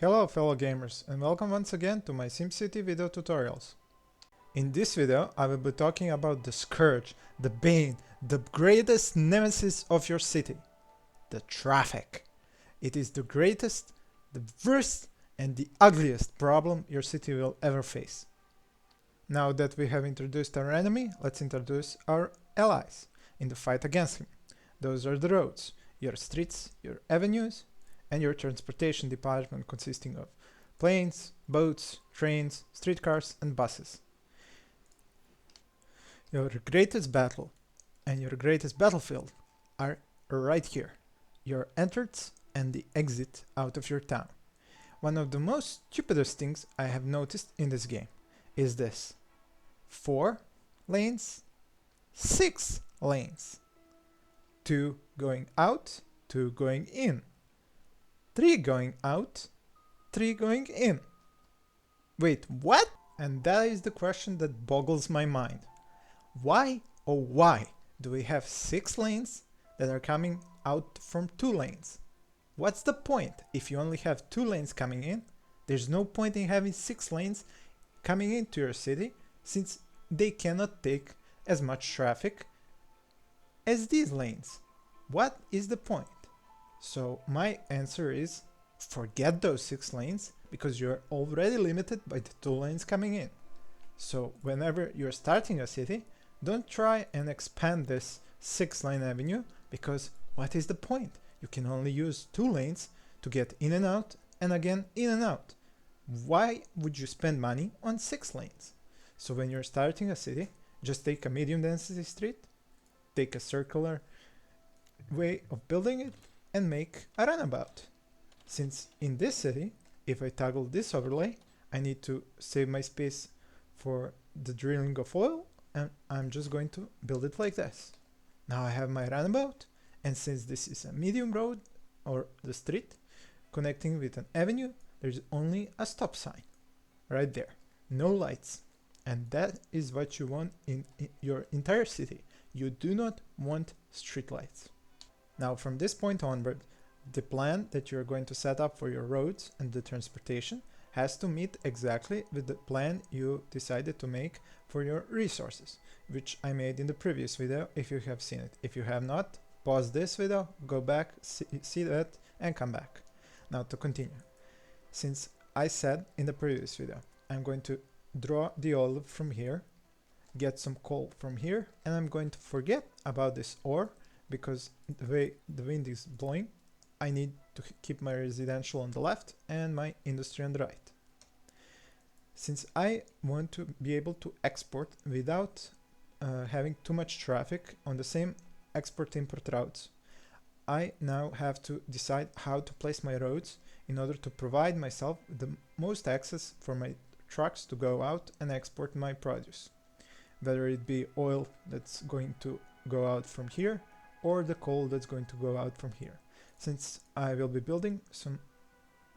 Hello fellow gamers and welcome once again to my SimCity video tutorials. In this video I will be talking about the scourge, the bane, the greatest nemesis of your city, the traffic. It is the greatest, the worst and the ugliest problem your city will ever face. Now that we have introduced our enemy, let's introduce our allies in the fight against him. Those are the roads, your streets, your avenues, and your transportation department consisting of planes, boats, trains, streetcars and buses. Your greatest battle and your greatest battlefield are right here, your entrance and the exit out of your town. One of the most stupidest things I have noticed in this game is this: 4 lanes, 6 lanes, 2 going out, 2 going in, 3 going out, 3 going in. Wait, what? And that is the question that boggles my mind. Why, oh why, do we have 6 lanes that are coming out from 2 lanes? What's the point? If you only have 2 lanes coming in, there's no point in having 6 lanes coming into your city, since they cannot take as much traffic as these lanes. What is the point? So my answer is forget those 6 lanes, because you're already limited by the 2 lanes coming in. So whenever you're starting a city, don't try and expand this 6-lane avenue, because what is the point? You can only use 2 lanes to get in and out, and again in and out. Why would you spend money on 6 lanes? So when you're starting a city, just take a medium density street, take a circular way of building it, and make a runabout. Since in this city, if I toggle this overlay, I need to save my space for the drilling of oil, and I'm just going to build it like this. Now I have my runabout, and since this is a medium road or the street connecting with an avenue, there's only a stop sign right there, no lights. And that is what you want in your entire city. You do not want street lights. Now from this point onward, the plan that you're going to set up for your roads and the transportation has to meet exactly with the plan you decided to make for your resources, which I made in the previous video if you have seen it. If you have not, pause this video, go back, see that, and come back. Now to continue. Since I said in the previous video, I'm going to draw the oil from here, get some coal from here, and I'm going to forget about this ore, because the way the wind is blowing, I need to keep my residential on the left and my industry on the right. Since I want to be able to export without having too much traffic on the same export-import routes, I now have to decide how to place my roads in order to provide myself the most access for my trucks to go out and export my produce. Whether it be oil that's going to go out from here, or the coal that's going to go out from here. Since I will be building some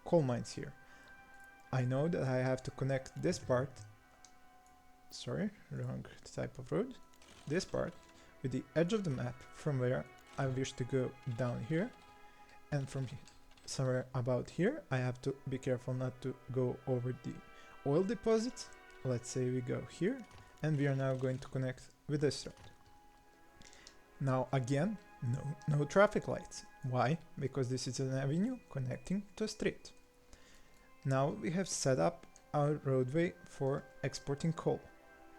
coal mines here, I know that I have to connect this part, sorry, wrong type of road, this part with the edge of the map from where I wish to go down here, and from somewhere about here I have to be careful not to go over the oil deposits. Let's say we go here, and we are now going to connect with this road. Now again, no traffic lights. Why? Because this is an avenue connecting to a street. Now we have set up our roadway for exporting coal.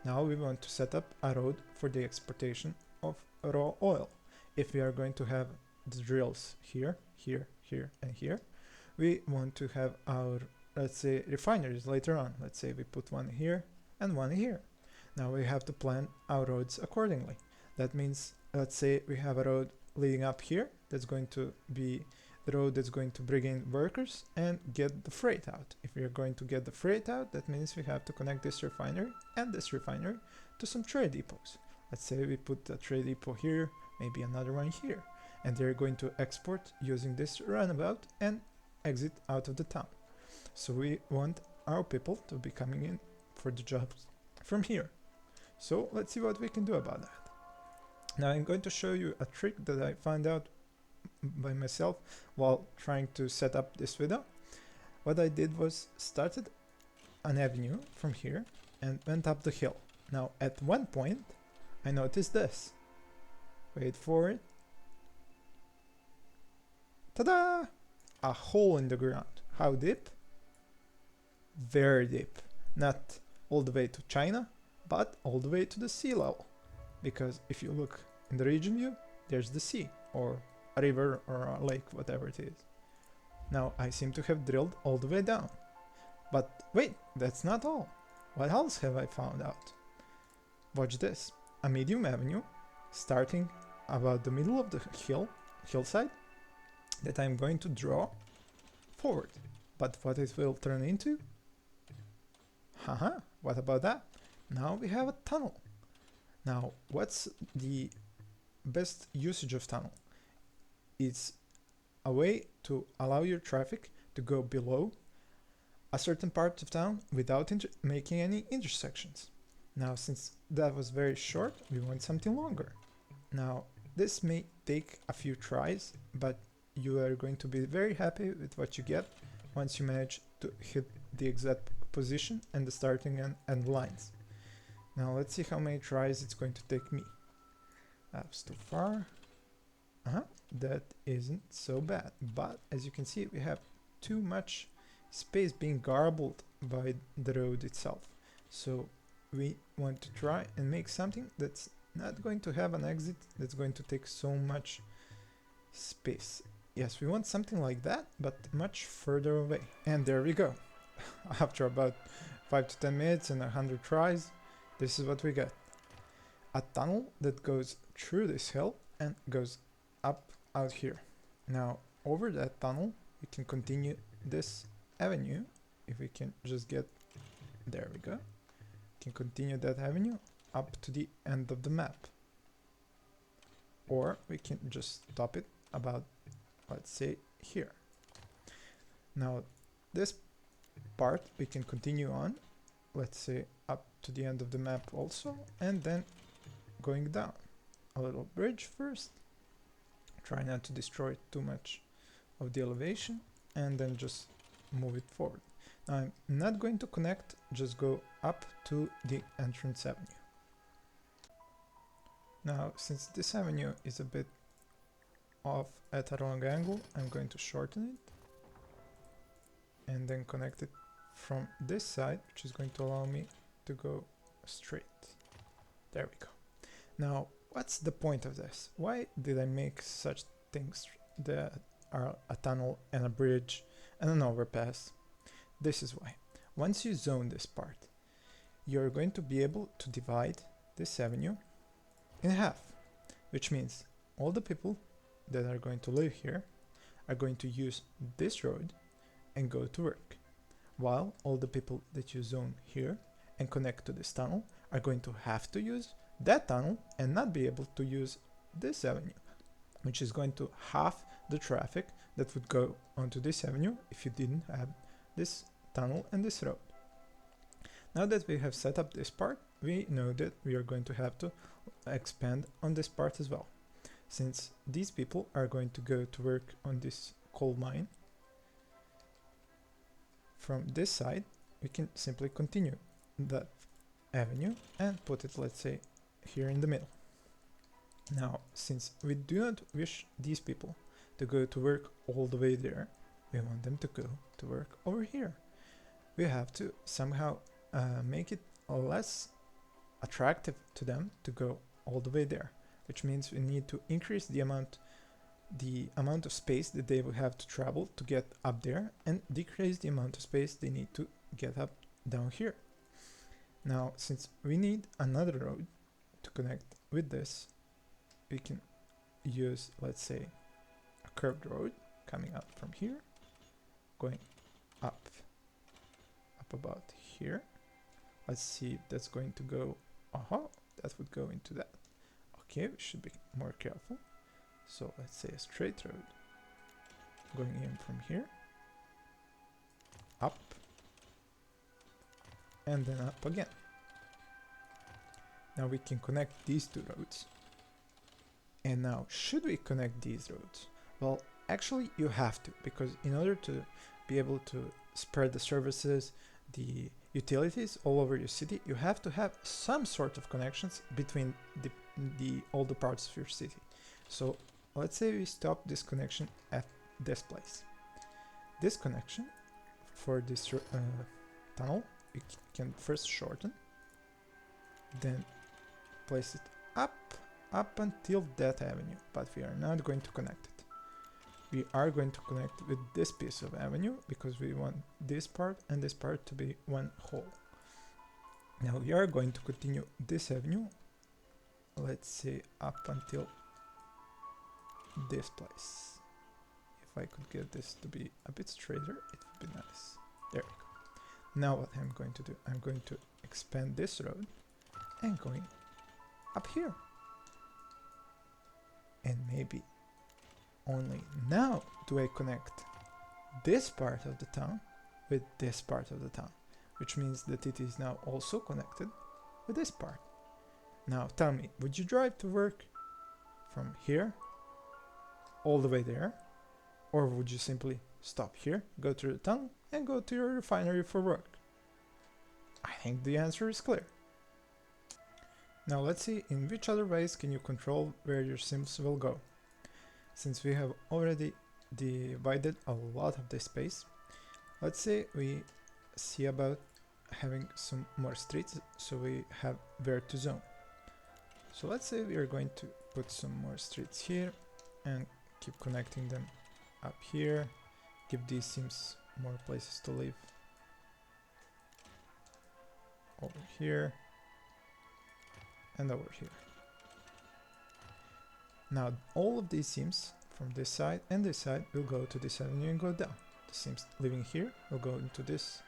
Now we want to set up a road for the exportation of raw oil. If we are going to have the drills here, here, here, and here, we want to have our, let's say, refineries later on. Let's say we put one here and one here. Now we have to plan our roads accordingly. That means, let's say we have a road leading up here, that's going to be the road that's going to bring in workers and get the freight out. If we are going to get the freight out, that means we have to connect this refinery and this refinery to some trade depots. Let's say we put a trade depot here, maybe another one here, and they're going to export using this runabout and exit out of the town. So we want our people to be coming in for the jobs from here. So let's see what we can do about that. Now I'm going to show you a trick that I found out by myself while trying to set up this video. what I did was started an avenue from here and went up the hill. Now at one point I noticed this. Wait for it. Ta-da! A hole in the ground. How deep? Very deep. Not all the way to China, but all the way to the sea level. Because if you look in the region view, there's the sea, or a river, or a lake, whatever it is. Now I seem to have drilled all the way down. But wait, that's not all. What else have I found out? Watch this. A medium avenue starting about the middle of the hillside that I'm going to draw forward. But what it will turn into? Haha, what about that? Now we have a tunnel. Now, what's the best usage of tunnel? It's a way to allow your traffic to go below a certain part of town without making any intersections. Now, since that was very short, we want something longer. Now, this may take a few tries, but you are going to be very happy with what you get once you manage to hit the exact position and the starting and end lines. Now let's see how many tries it's going to take me. That's too far. That isn't so bad, but as you can see, we have too much space being garbled by the road itself. So we want to try and make something that's not going to have an exit that's going to take so much space. Yes, we want something like that, but much further away. And there we go. After about 5 to 10 minutes and 100 tries, this is what we get. A tunnel that goes through this hill and goes up out here. Now, over that tunnel, we can continue this avenue. If we can just get, there we go. We can continue that avenue up to the end of the map. Or we can just stop it about, let's say, here. Now, this part we can continue on, let's say up to the end of the map also, and then going down. A little bridge first. Try not to destroy too much of the elevation, and then just move it forward. Now I'm not going to connect, just go up to the entrance avenue. Now, since this avenue is a bit off at a wrong angle, I'm going to shorten it and then connect it from this side, which is going to allow me to go straight. There we go. Now, what's the point of this? Why did I make such things that are a tunnel and a bridge and an overpass? This is why. Once you zone this part, you're going to be able to divide this avenue in half, which means all the people that are going to live here are going to use this road and go to work, while all the people that you zone here and connect to this tunnel are going to have to use that tunnel and not be able to use this avenue, which is going to half the traffic that would go onto this avenue if you didn't have this tunnel and this road. Now that we have set up this part, we know that we are going to have to expand on this part as well. Since these people are going to go to work on this coal mine, from this side we can simply continue that avenue and put it, let's say, here in the middle. Now, since we do not wish these people to go to work all the way there, we want them to go to work over here. We have to somehow make it less attractive to them to go all the way there, which means we need to increase the amount of space that they will have to travel to get up there and decrease the amount of space they need to get up down here. Now, since we need another road to connect with this, we can use, let's say, a curved road coming up from here, going up about here. Let's see if that's going to go. That would go into that. Okay, we should be more careful. So let's say a straight road going in from here, up, and then up again. Now we can connect these two roads. And now, should we connect these roads? Well, actually you have to, because in order to be able to spread the services, the utilities all over your city, you have to have some sort of connections between all the parts of your city. So let's say we stop this connection at this place. This connection for this tunnel, we can first shorten, then place it up until that avenue, but we are not going to connect it. We are going to connect with this piece of avenue because we want this part and this part to be one whole. Now we are going to continue this avenue, let's say up until this place. If I could get this to be a bit straighter, it would be nice. There we go. Now what I'm going to do, I'm going to expand this road and going up here. And maybe only now do I connect this part of the town with this part of the town, which means that it is now also connected with this part. Now tell me, would you drive to work from here all the way there? Or would you simply stop here, go through the tunnel, and go to your refinery for work? I think the answer is clear. Now let's see in which other ways can you control where your sims will go. Since we have already divided a lot of this space, let's say we see about having some more streets so we have where to zone. So let's say we are going to put some more streets here and keep connecting them up here, give these sims more places to live over here and over here. Now all of these sims from this side and this side will go to this avenue and go down. The sims living here will go into this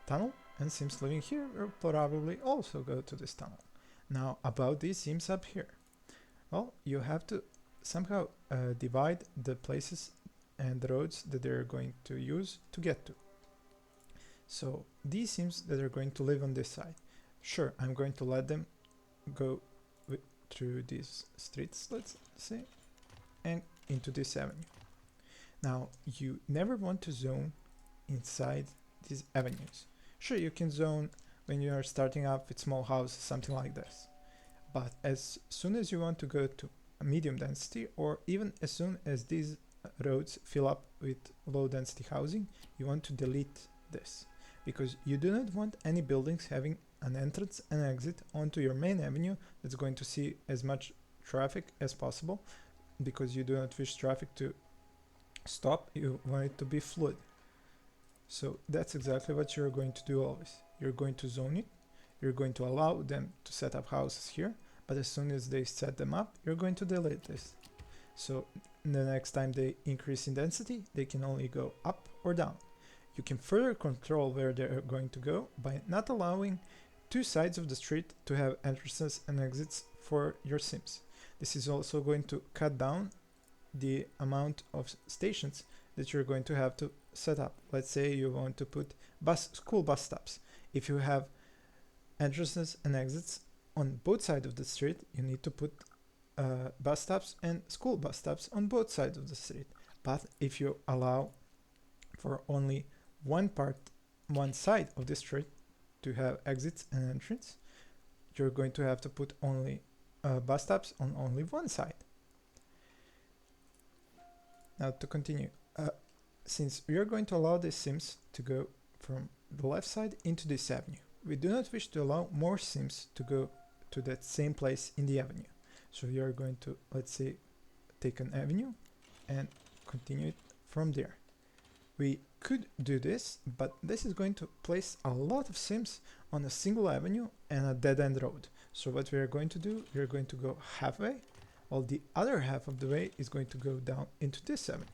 tunnel, and sims living here will probably also go to this tunnel. Now about these sims up here. Well, you have to somehow divide the places and the roads that they're going to use to get to. So these sims that are going to live on this side, sure, I'm going to let them go through these streets, let's say, and into this avenue. Now you never want to zone inside these avenues. Sure, you can zone when you are starting up with small houses, something like this, but as soon as you want to go to a medium density, or even as soon as these roads fill up with low density housing, you want to delete this, because you do not want any buildings having an entrance and exit onto your main avenue that's going to see as much traffic as possible, because you do not wish traffic to stop, you want it to be fluid. So that's exactly what you're going to do always. You're going to zone it, you're going to allow them to set up houses here, but as soon as they set them up, you're going to delete this. So the next time they increase in density, they can only go up or down. You can further control where they're going to go by not allowing two sides of the street to have entrances and exits for your sims. This is also going to cut down the amount of stations that you're going to have to set up. Let's say you want to put school bus stops. If you have entrances and exits on both sides of the street, you need to put bus stops and school bus stops on both sides of the street. But if you allow for only one side of the street to have exits and entrance, you're going to have to put only bus stops on only one side. Now to continue, since we are going to allow the sims to go from the left side into this avenue, we do not wish to allow more sims to go to that same place in the avenue. So we are going to, let's say, take an avenue and continue it from there. We could do this, but this is going to place a lot of sims on a single avenue and a dead-end road. So what we are going to do, we are going to go halfway, while the other half of the way is going to go down into this avenue.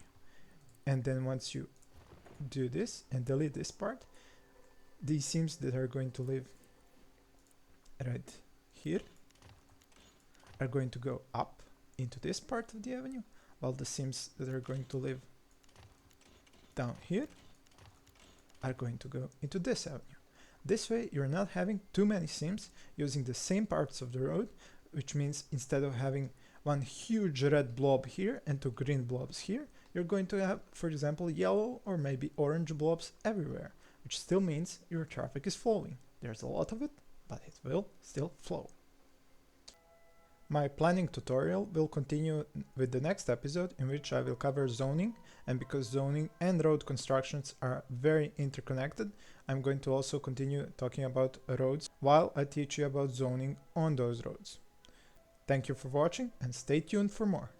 And then once you do this and delete this part, these sims that are going to live right here are going to go up into this part of the avenue, while the sims that are going to live down here are going to go into this avenue. This way you're not having too many sims using the same parts of the road, which means instead of having one huge red blob here and two green blobs here, you're going to have, for example, yellow or maybe orange blobs everywhere, which still means your traffic is flowing. There's a lot of it, but it will still flow. My planning tutorial will continue with the next episode, in which I will cover zoning, and because zoning and road constructions are very interconnected, I'm going to also continue talking about roads while I teach you about zoning on those roads. Thank you for watching and stay tuned for more.